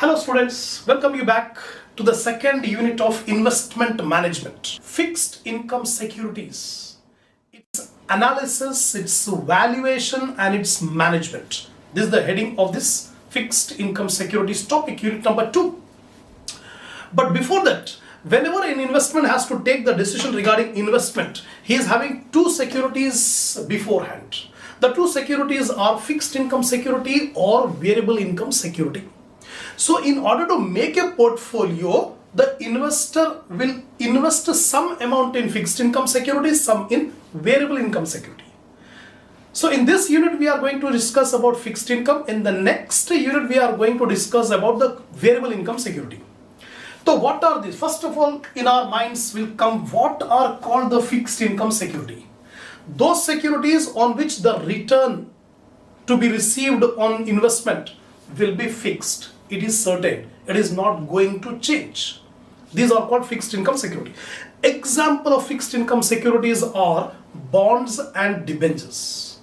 Hello students, welcome you back to the second unit of investment management. Fixed income securities, its analysis, its valuation and its management. This is the heading of this fixed income securities topic, unit number 2. But before that, whenever an investment has to take the decision regarding investment, he is having two securities beforehand. The two securities are fixed income security or variable income security. So in order to make a portfolio, the investor will invest some amount in fixed income security, some in variable income security. So in this unit we are going to discuss about fixed income. In the next unit we are going to discuss about the variable income security. So what are these? First of all, in our minds will come what are called the fixed income security. Those securities on which the return to be received on investment will be fixed. It is certain. It is not going to change. These are called fixed income security. Example of fixed income securities are bonds and debentures.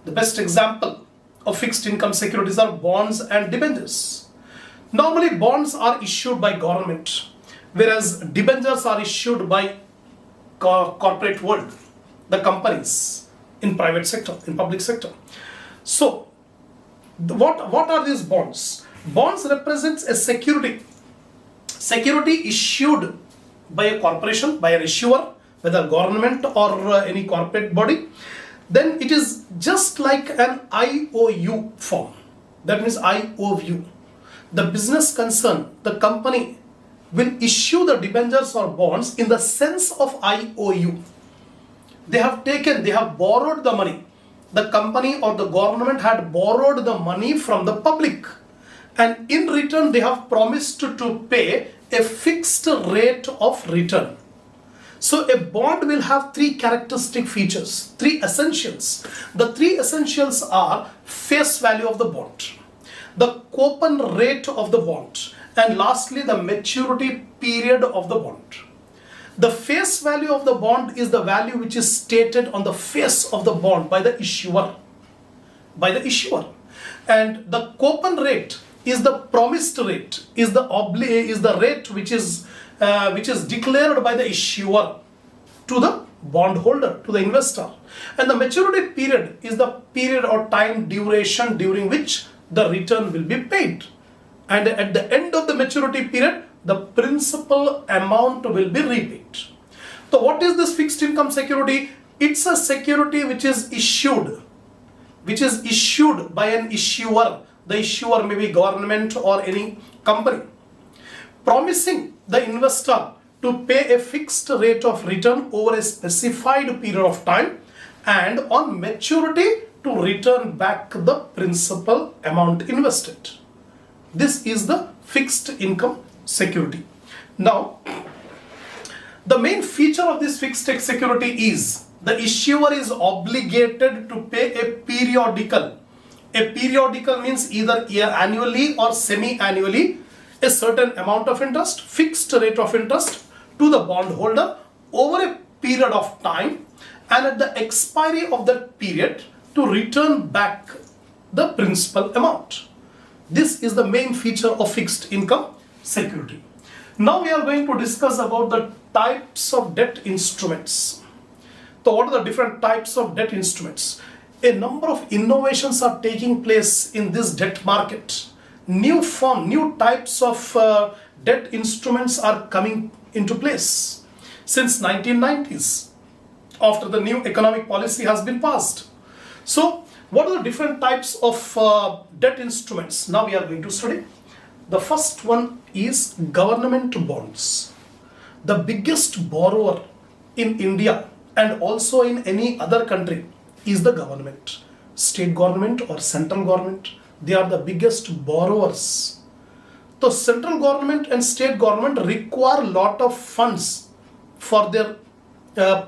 The best example of fixed income securities are bonds and debentures. Normally bonds are issued by government, whereas debentures are issued by corporate world, the companies in private sector, in public sector. So what are these bonds? Bonds represents a security issued by a corporation, by an issuer, whether government or any corporate body. Then it is just like an IOU form. That means I owe you. The business concern, the company will issue the debentures or bonds in the sense of IOU. They have borrowed the money. The company or the government had borrowed the money from the public. And in return, they have promised to pay a fixed rate of return. So a bond will have three characteristic features, three essentials. The three essentials are face value of the bond, the coupon rate of the bond, and lastly the maturity period of the bond. The face value of the bond is the value which is stated on the face of the bond by the issuer. And the coupon rate is the promised rate, is the rate which is declared by the issuer to the bondholder, to the investor. And the maturity period is the period or time duration during which the return will be paid. And at the end of the maturity period, the principal amount will be repaid. So what is this fixed income security? It's a security which is issued by an issuer. The issuer may be government or any company, promising the investor to pay a fixed rate of return over a specified period of time and on maturity to return back the principal amount invested. This is the fixed income security. Now, the main feature of this fixed security is the issuer is obligated to pay a periodical. A periodical means either annually or semi-annually a certain amount of interest, fixed rate of interest to the bondholder over a period of time, and at the expiry of that period to return back the principal amount. This is the main feature of fixed income security. Now we are going to discuss about the types of debt instruments. So what are the different types of debt instruments? A number of innovations are taking place in this debt market. New types of debt instruments are coming into place since 1990s after the new economic policy has been passed. So what are the different types of debt instruments? Now we are going to study. The first one is government bonds. The biggest borrower in India and also in any other country is the government, state government or central government. They are the biggest borrowers. The central government and state government require a lot of funds for their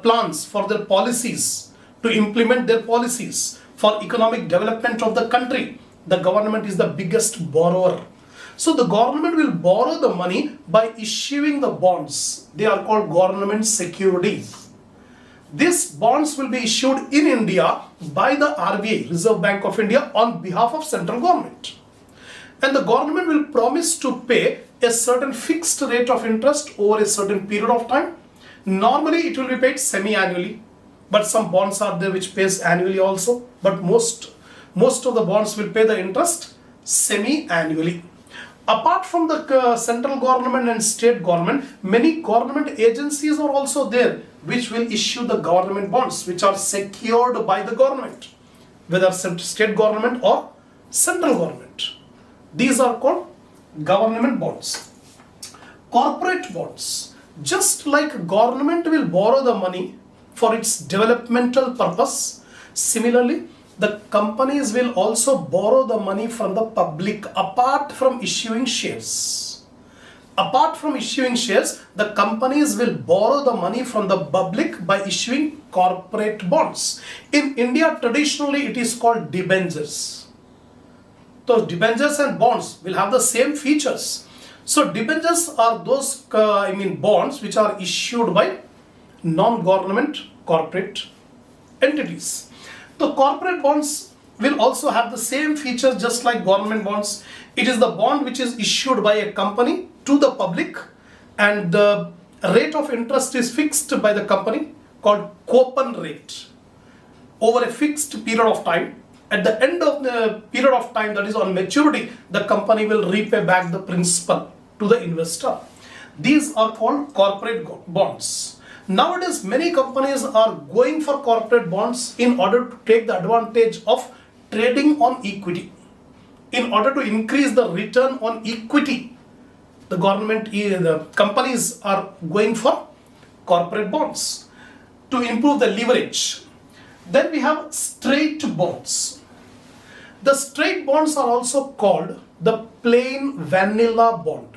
plans, for their policies, to implement their policies for economic development of the country. The government is the biggest borrower. So the government will borrow the money by issuing the bonds. They are called government securities. These bonds will be issued in India by the RBI, Reserve Bank of India, on behalf of central government. and the government will promise to pay a certain fixed rate of interest over a certain period of time. Normally it will be paid semi-annually, but some bonds are there which pays annually also, but most of the bonds will pay the interest semi-annually. Apart from the central government and state government, many government agencies are also there which will issue the government bonds which are secured by the government, whether state government or central government. These are called government bonds. Corporate bonds. Just like government will borrow the money for its developmental purpose, similarly, the companies will also borrow the money from the public apart from issuing shares. Apart from issuing shares, the companies will borrow the money from the public by issuing corporate bonds. In India, traditionally it is called debentures. So debentures and bonds will have the same features. So debentures are those bonds which are issued by non-government corporate entities. The corporate bonds will also have the same features just like government bonds. It is the bond which is issued by a company to the public, and the rate of interest is fixed by the company called coupon rate over a fixed period of time. At the end of the period of time, that is on maturity, the company will repay back the principal to the investor. These are called corporate bonds. Nowadays, many companies are going for corporate bonds in order to take the advantage of trading on equity. In order to increase the return on equity, the companies are going for corporate bonds to improve the leverage. Then we have straight bonds. The straight bonds are also called the plain vanilla bond.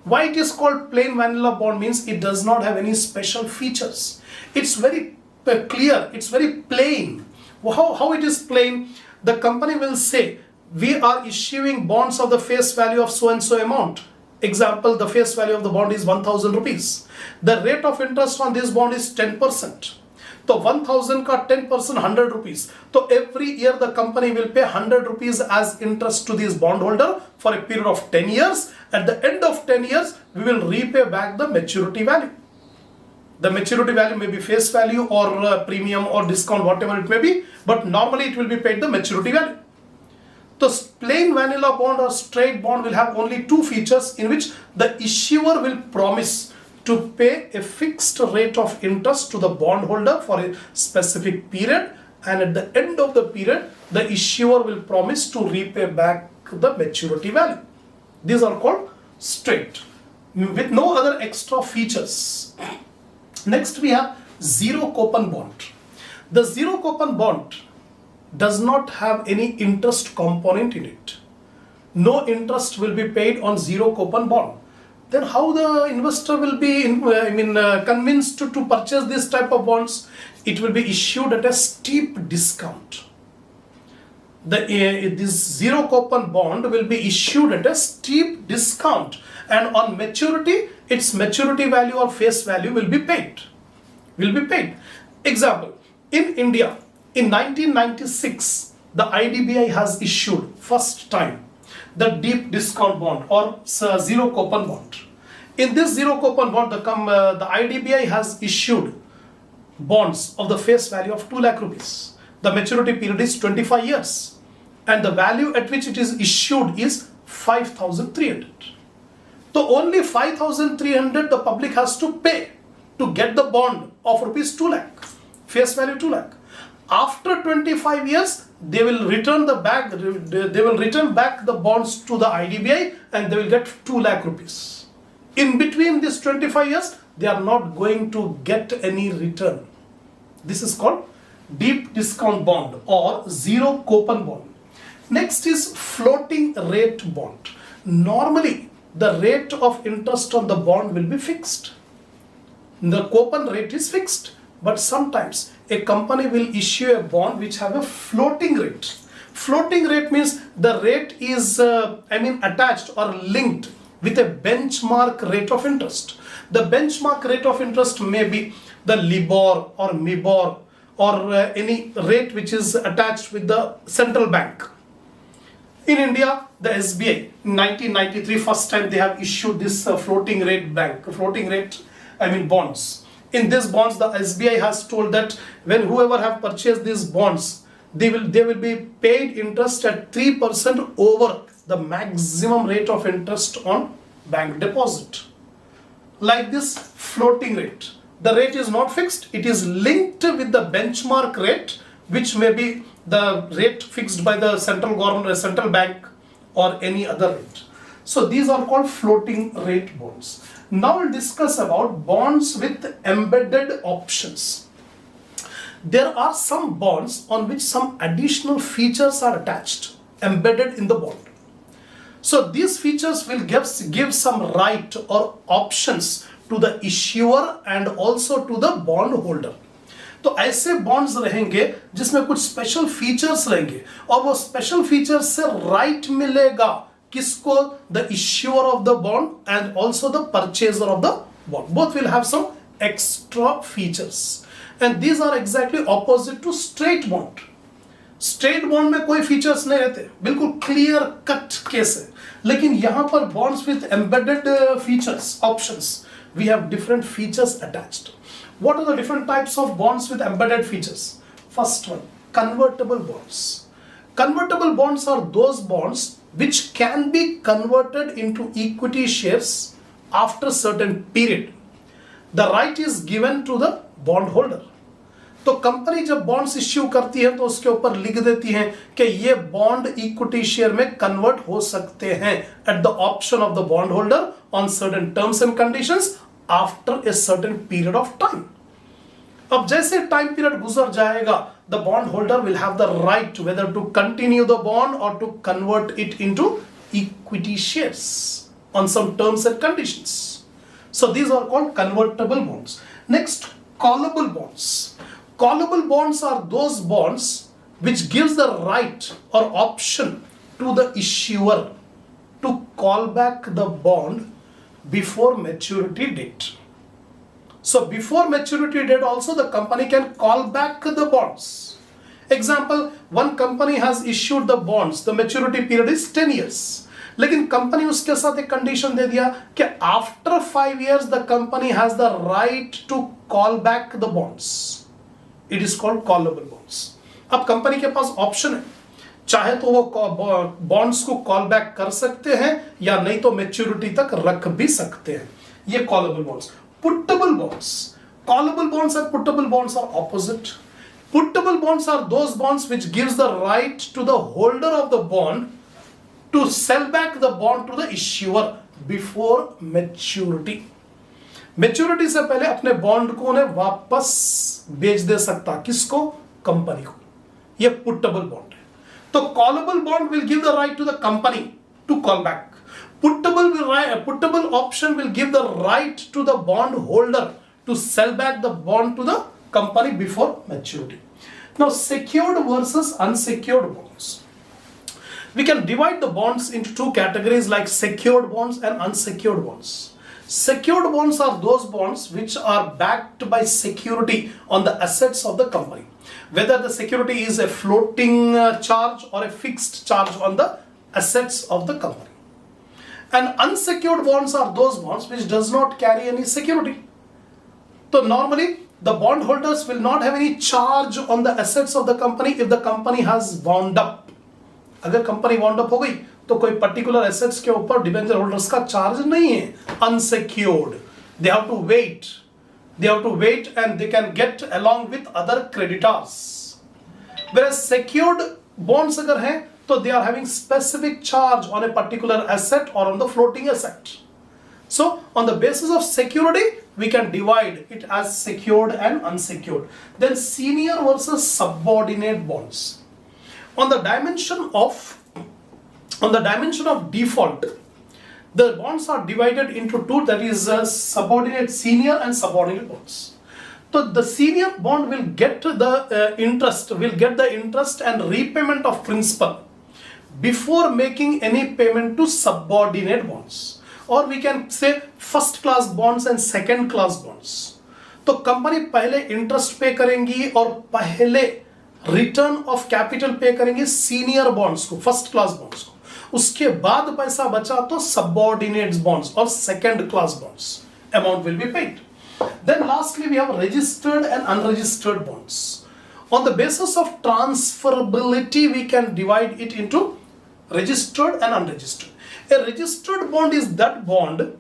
Why it is called plain vanilla bond means it does not have any special features. It's very clear, it's very plain. How it is plain? The company will say, we are issuing bonds of the face value of so and so amount. Example, the face value of the bond is 1000 rupees. The rate of interest on this bond is 10%. So 1000 ka 10% 100 rupees. So every year the company will pay 100 rupees as interest to this bondholder for a period of 10 years. At the end of 10 years, we will repay back the maturity value. The maturity value may be face value or premium or discount, whatever it may be, but normally it will be paid the maturity value. The plain vanilla bond or straight bond will have only two features in which the issuer will promise to pay a fixed rate of interest to the bondholder for a specific period, and at the end of the period, the issuer will promise to repay back the maturity value. These are called straight, with no other extra features. Next we have zero coupon bond. The zero coupon bond does not have any interest component in it. No interest will be paid on zero coupon bond. Then how the investor will be convinced to purchase this type of bonds? It will be issued at a steep discount. This zero coupon bond will be issued at a steep discount, and on maturity, its maturity value or face value will be paid. Example, in India, in 1996, the IDBI has issued first time the deep discount bond or zero coupon bond. In this zero coupon bond, the IDBI has issued bonds of the face value of 2 lakh rupees. The maturity period is 25 years and the value at which it is issued is 5,300. So only 5,300 the public has to pay to get the bond of rupees 2 lakh, face value 2 lakh. After 25 years, they will return back the bonds to the IDBI and they will get 2 lakh rupees. In between these 25 years, they are not going to get any return. This is called deep discount bond or zero coupon bond. Next is floating rate bond. Normally, the rate of interest on the bond will be fixed. The coupon rate is fixed, but sometimes a company will issue a bond which have a floating rate. Floating rate means the rate is attached or linked with a benchmark rate of interest. The benchmark rate of interest may be the LIBOR or MIBOR or any rate which is attached with the central bank. In India, the SBI in 1993 first time they have issued this floating rate bonds. In these bonds the SBI has told that when whoever have purchased these bonds, they will be paid interest at 3% over the maximum rate of interest on bank deposit. Like this floating rate, the rate is not fixed, it is linked with the benchmark rate, which may be the rate fixed by the central government or central bank or any other rate. So these are called floating rate bonds. Now we'll discuss about bonds with embedded options. There are some bonds on which some additional features are attached, embedded in the bond. So these features will give some right or options to the issuer and also to the bond holder. तो ऐसे bonds रहेंगे जिसमें कुछ special features रहेंगे और वो special features से right मिलेगा किसको, the issuer of the bond and also the purchaser of the bond. Both will have some extra features and these are exactly opposite to straight bond. Straight bond में कोई features नहीं रहते, बिल्कुल clear cut case है. लेकिन यहां पर bonds with embedded features options, we have different features attached. What are the different types of bonds with embedded features? First one, convertible bonds. Convertible bonds are those bonds which can be converted into equity shares after certain period. The right is given to the bond holder. तो company जब bonds issue करती है तो उसके ऊपर लिख देती है कि ये बॉन्ड इक्विटी शेयर में कन्वर्ट हो सकते हैं at the option of the bond holder on certain terms and conditions after a certain period of time. अब जैसे टाइम पीरियड गुजर जाएगा, the bond holder will have the right whether to continue the bond और to convert it into equity shares on some terms and conditions. So these are called convertible bonds. Next, callable bonds. Callable bonds are those bonds which gives the right or option to the issuer to call back the bond before maturity date. So before maturity date also the company can call back the bonds. Example, one company has issued the bonds, the maturity period is 10 years. लेकिन company उसके साथ एक condition दे दिया कि after 5 years the company has the right to call back the bonds. It is called callable bonds. अब company के पास option है, चाहे तो वो बॉन्ड्स को कॉल बैक कर सकते हैं या नहीं तो मैच्योरिटी तक रख भी सकते हैं. ये callable bonds. Puttable bonds. Callable bonds and puttable bonds are opposite. Puttable bonds are those bonds which gives the right to the holder of the bond to sell back the bond to the issuer before maturity. Maturity से पहले अपने bond को उन्हें वापस बेच दे सकता, किसको, company को. ये पुटेबल बॉन्ड है. तो callable bond will give the right to the company to call back. Putable option will give the right to the bond holder to sell back the bond to the company before maturity. Now secured versus unsecured bonds. We can divide the bonds into two categories like secured bonds and unsecured bonds. Secured bonds are those bonds which are backed by security on the assets of the company, whether the security is a floating charge or a fixed charge on the assets of the company. And unsecured bonds are those bonds which does not carry any security. So normally the bond holders will not have any charge on the assets of the company if the company has wound up. अगर company wound up हो गई तो कोई particular assets के ऊपर debenture holders का charge नहीं है. Unsecured, they have to wait and they can get along with other creditors. Where secured bonds अगर हैं तो they are having specific charge on a particular asset और on the floating asset. So on the basis of security we can divide it as secured and unsecured. Then senior versus subordinate bonds. On the dimension of default, the bonds are divided into two, that is subordinate senior and subordinate bonds. So the senior bond will get the interest and repayment of principal before making any payment to subordinate bonds, or we can say first class bonds and second class bonds. तो company पहले interest पे करेंगी और पहले return of capital पे करेंगे senior bonds को, first class bonds को, उसके बाद पैसा बचा तो subordinate bonds or second class bonds. Amount will be paid. Then lastly we have registered and unregistered bonds. On the basis of transferability, we can divide it into registered and unregistered. A registered bond is that bond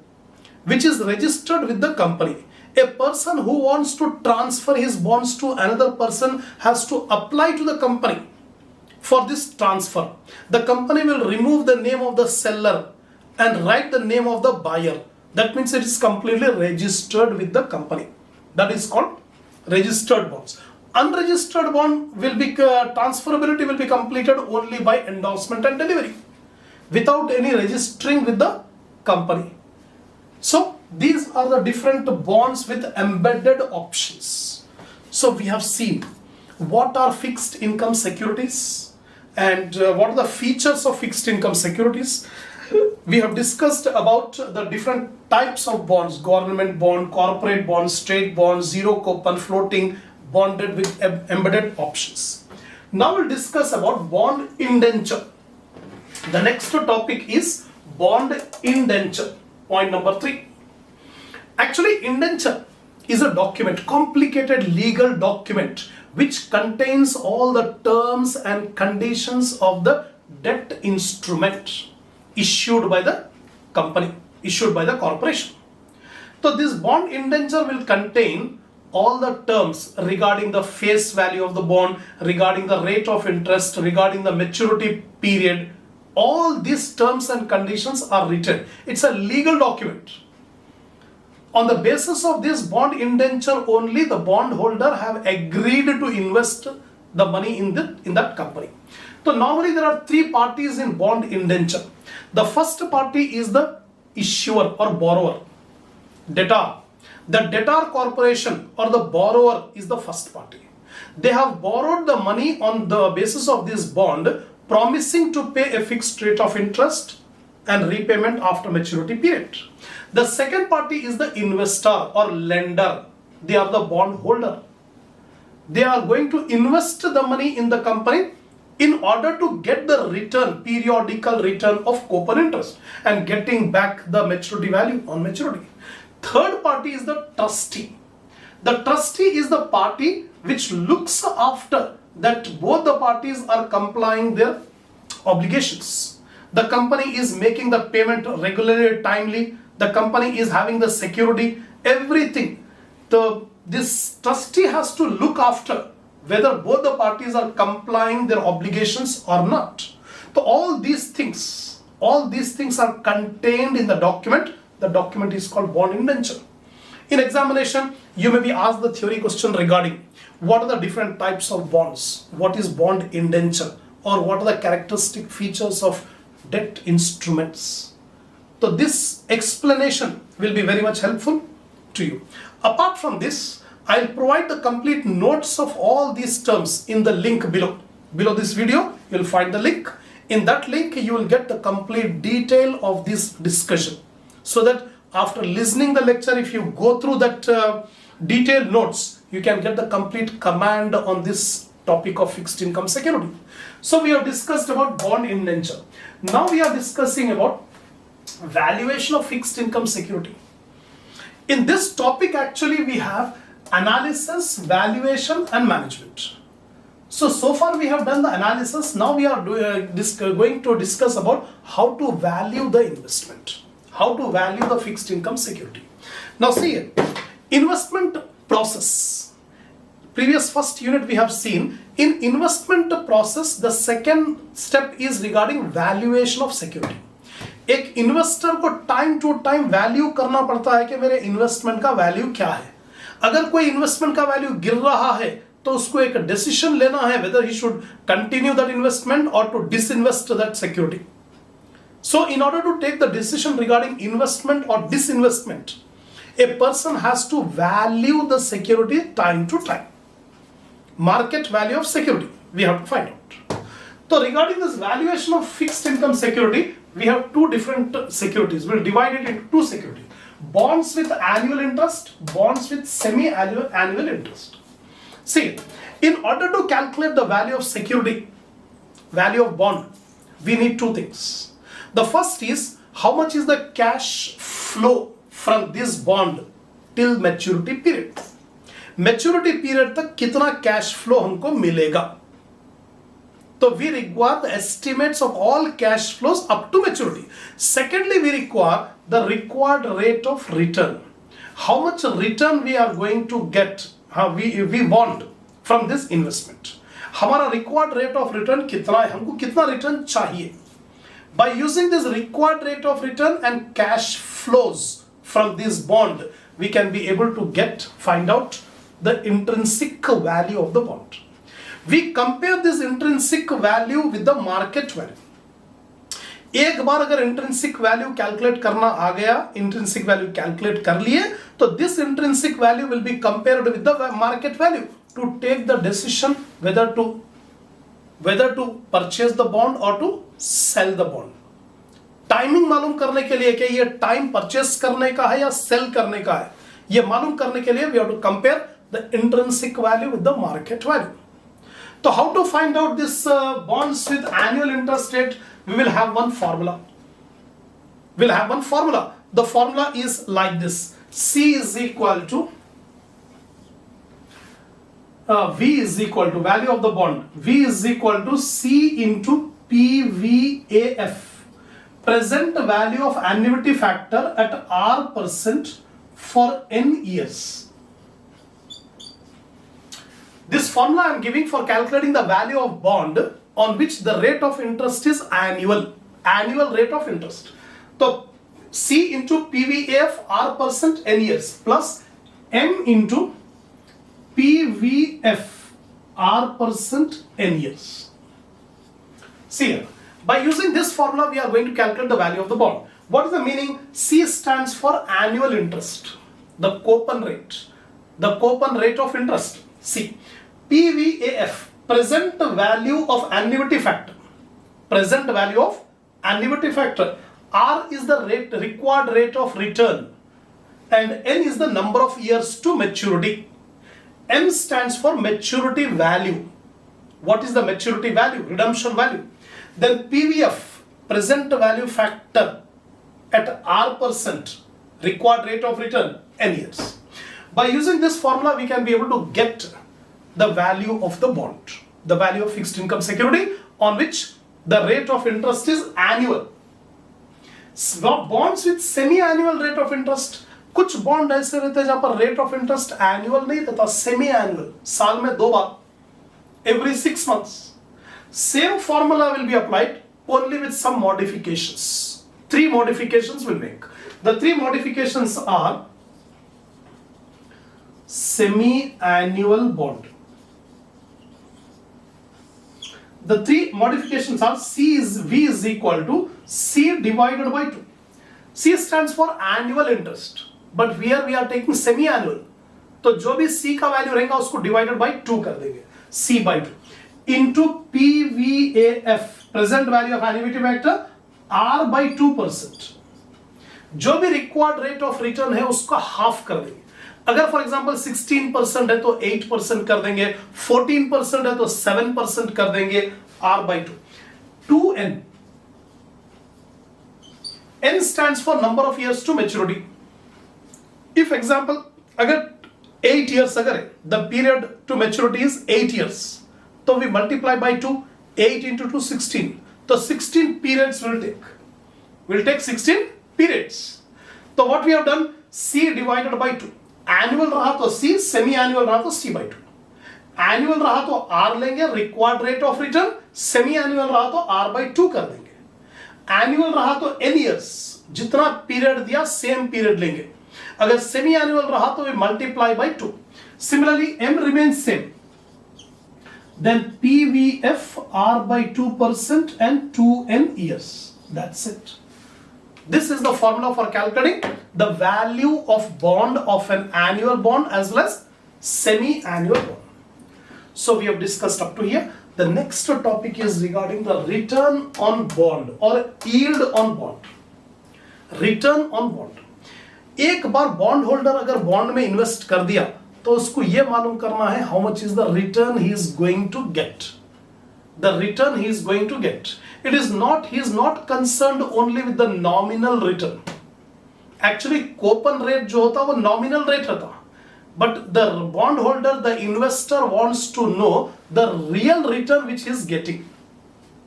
which is registered with the company. A person who wants to transfer his bonds to another person has to apply to the company for this transfer. The company will remove the name of the seller and write the name of the buyer. That means it is completely registered with the company. That is called registered bonds. Unregistered bond will be transferability will be completed only by endorsement and delivery without any registering with the company. So these are the different bonds with embedded options. So we have seen what are fixed income securities and what are the features of fixed income securities. We have discussed about the different types of bonds: government bond, corporate bonds, state bonds, zero coupon, floating, bonded with embedded options. Now we'll discuss about bond indenture. The next topic is bond indenture. Point number 3. Actually, indenture is a document, complicated legal document which contains all the terms and conditions of the debt instrument issued by the company, issued by the corporation. So this bond indenture will contain all the terms regarding the face value of the bond, regarding the rate of interest, regarding the maturity period. All these terms and conditions are written. It's a legal document. On the basis of this bond indenture only, the bondholder have agreed to invest the money in that company. So normally there are 3 parties in bond indenture. The first party is the issuer or borrower, debtor. The debtor corporation or the borrower is the first party. They have borrowed the money on the basis of this bond, promising to pay a fixed rate of interest and repayment after maturity period. The second party is the investor or lender. They are the bondholder. They are going to invest the money in the company in order to get the return, periodical return of coupon interest and getting back the maturity value on maturity. Third party is the trustee. The trustee is the party which looks after that both the parties are complying their obligations. The company is making the payment regularly, timely. The company is having the security, everything. This trustee has to look after whether both the parties are complying their obligations or not. So all these things are contained in the document. The document is called bond indenture. In examination, you may be asked the theory question regarding what are the different types of bonds, what is bond indenture, or what are the characteristic features of debt instruments. So this explanation will be very much helpful to you. Apart from this, I'll provide the complete notes of all these terms in the link below. Below this video, you'll find the link. In that link, you will get the complete detail of this discussion. So that after listening the lecture, if you go through that detailed notes, you can get the complete command on this topic of fixed income security. So we have discussed about bond indenture. Now we are discussing about valuation of fixed income security. In this topic, actually, we have analysis, valuation, and management. So far we have done the analysis. Now we are going to discuss about how to value the investment, how to value the fixed income security. Now see here, investment process. Previous first unit we have seen, in investment process, the second step is regarding valuation of security. एक investor को time to time value करना पड़ता है कि मेरे investment का value क्या है. अगर कोई इन्वेस्टमेंट का वैल्यू गिर रहा है तो उसको एक डिसीजन लेना है whether he should continue that investment or to disinvest that security. So in order to take the decision regarding investment or disinvestment, a person has to value the security time to time. Market value of security we have to find out. So regarding this valuation of fixed income security, we have two different securities. We'll divide it into two securities. Bonds with annual interest, bonds with semi-annual interest. See, in order to calculate the value of security, value of bond, we need two things. The first is how much is the cash flow from this bond till maturity period. Maturity period तक कितना cash flow हमको मिलेगा. So we require the estimates of all cash flows up to maturity. Secondly, we require the required rate of return. How much return we are going to get, we want from this investment. हमारा required rate of return कितना है, हमको कितना return चाहिए. By using this required rate of return and cash flows from this bond, we can be able to find out the intrinsic value of the bond. We compare this intrinsic value with the market value. एक बार अगर intrinsic value calculate करना आ गया, intrinsic value calculate कर लिए, तो this intrinsic value will be compared with the market value to take the decision whether to purchase the bond or to sell the bond. Timing मालूम करने के लिए कि ये टाइम परचेस करने का है या सेल करने का है, ये मालूम करने के लिए we have to compare the intrinsic value with the market value. So how to find out this bonds with annual interest rate? We will have one formula. The formula is like this. C is equal to V is equal to value of the bond. V is equal to C into PVAF. Present value of annuity factor at R% for n years. This formula I am giving for calculating the value of bond on which the rate of interest is annual rate of interest. So C into PVAF R% n years plus M into PVF R% n years. See here, by using this formula we are going to calculate the value of the bond. What is the meaning? C stands for annual interest, the coupon rate of interest. C. PVAF, present value of annuity factor. R is the required rate of return and N is the number of years to maturity. M stands for maturity value. What is the maturity value? Redemption value. Then PVF, present value factor at R%, required rate of return, N years. By using this formula, we can be able to get the value of the bond, the value of fixed income security on which the rate of interest is annual. Bonds with semi-annual rate of interest, कुछ bond ऐसे रहते हैं जहां पर rate of interest annual नहीं रहता, semi annual, साल में 2 बार, every 6 months. Same formula will be applied only with some modifications. 3 modifications will make. The 3 modifications are semi-annual bond. The 3 modifications are V is equal to C divided by 2. C stands for annual interest, but here we are taking semi-annual. तो जो भी C का value रहेगा उसको divided by 2 कर देंगे, C by 2 into PVAF, present value of annuity factor, R by 2%. जो भी required rate of return है उसका half कर देंगे. अगर फॉर एग्जांपल 16% है तो 8% कर देंगे, 14% है तो 7% कर देंगे, R by 2. 2N. N stands for number of years to maturity. If example, अगर 8 years अगर है, the period to maturity is 8 years, तो we multiply by 2, 8 into 2, 16. तो 16 periods will take 16 periods. तो what we have done, C divided by 2. Annual रहा तो C, semi annual रहा तो C by 2. एनुअल रहा तो R लेंगे, required rate of return, semi annual रहा तो R by 2 कर देंगे. एनुअल रहा तो n years, जितना पीरियड दिया सेम पीरियड लेंगे. अगर सेमी एनुअल रहा तो we multiply by 2. Similarly, M remains same. Then PVF R by 2% and 2n years. That's it. This is the formula for calculating the value of bond of an annual bond as well as semi-annual bond. So we have discussed up to here. The next topic is regarding the return on bond or yield on bond. Return on bond. एक बार bond holder अगर bond में invest कर दिया तो उसको यह मालूम करना है how much is the return he is going to get. the return he is going to get. It is not, he is not concerned only with the nominal return. Actually coupon rate जो होता वो nominal rate होता, but the bondholder, the investor wants to know the real return which he is getting,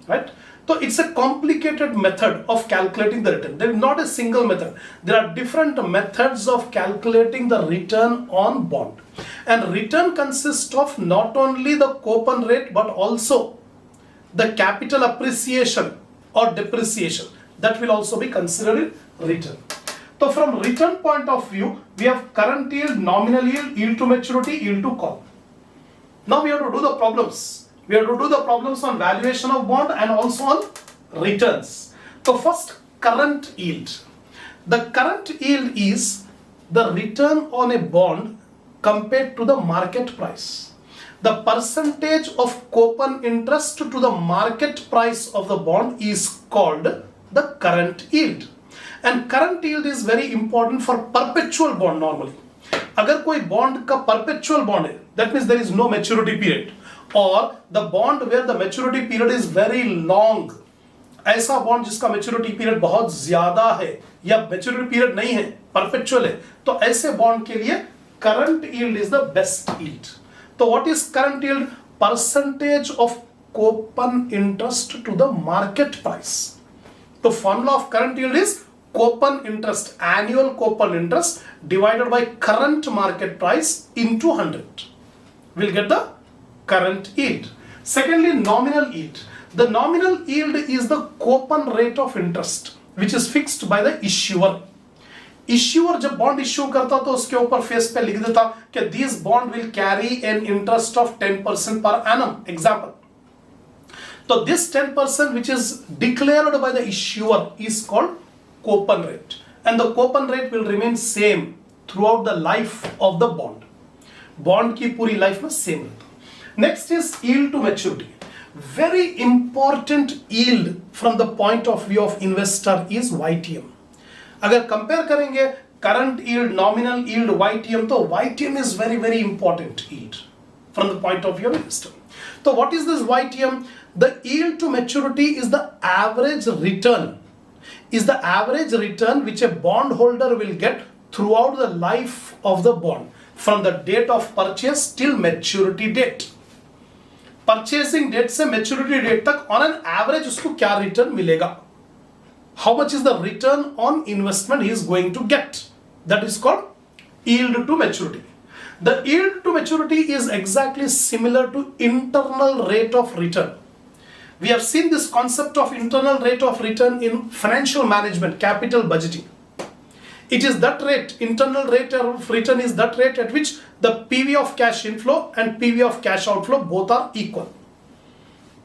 right? So it's a complicated method of calculating the return. There is not a single method. There are different methods of calculating the return on bond. And return consists of not only the coupon rate but also the capital appreciation or depreciation. That will also be considered in return. So from return point of view, we have current yield, nominal yield, yield to maturity, yield to call. Now we have to do the problems. We have to do the problems on valuation of bond and also on returns. So first, current yield. The current yield is the return on a bond compared to the market price. The percentage of coupon interest to the market price of the bond is called the current yield. And current yield is very important for perpetual bond normally. अगर कोई bond का perpetual bond है, that means there is no maturity period, or the bond where the maturity period is very long, ऐसा bond जिसका maturity period बहुत ज़्यादा है या maturity period नहीं है, perpetual है, तो ऐसे bond के लिए current yield is the best yield. So what is current yield? Percentage of coupon interest to the market price. The formula of current yield is coupon interest, annual coupon interest divided by current market price into 100. We'll get the current yield. Secondly, nominal yield. The nominal yield is the coupon rate of interest which is fixed by the issuer. Issuer जब bond issue करता तो उसके ऊपर face पे लिख देता कि this bond will carry an interest of 10% per annum. Example. So this 10% which is declared by the issuer is called coupon rate, and the coupon rate will remain same throughout the life of the bond. Bond की पूरी life में same रहता. Next is yield to maturity. Very important yield from the point of view of investor is YTM. अगर compare करेंगे current yield, nominal yield, YTM, तो YTM is very very important yield from the point of view of investor. So what is this YTM? The yield to maturity is the average return. Is the average return which a bondholder will get throughout the life of the bond from the date of purchase till maturity date. Purchasing date से maturity date तक on an average उसको क्या return मिलेगा? How much is the return on investment he is going to get? That is called yield to maturity. The yield to maturity is exactly similar to internal rate of return. We have seen this concept of internal rate of return in financial management, capital budgeting. It is that rate, internal rate of return is that rate at which the PV of cash inflow and PV of cash outflow both are equal.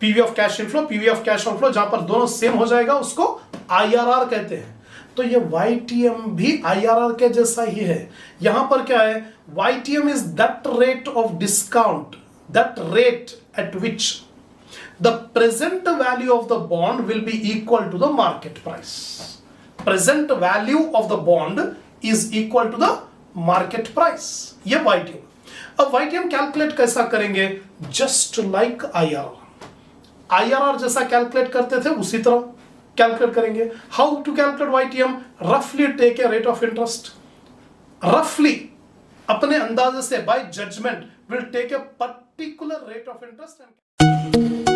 PV of cash inflow, PV of cash outflow जहाँ पर दोनों same हो जाएगा उसको IRR कहते हैं. तो ये YTM भी IRR के जैसा ही है. यहाँ पर क्या है? YTM is that rate of discount, that rate at which the present value of the bond will be equal to the market price. Present value of the bond is equal to the market price. ये YTM. अब YTM calculate कैसा करेंगे? Just like IRR. IRR जैसा calculate करते थे उसी तरह calculate करेंगे. How to calculate YTM? Roughly take a rate of interest. Roughly अपने अंदाजे से by judgment will take a particular rate of interest and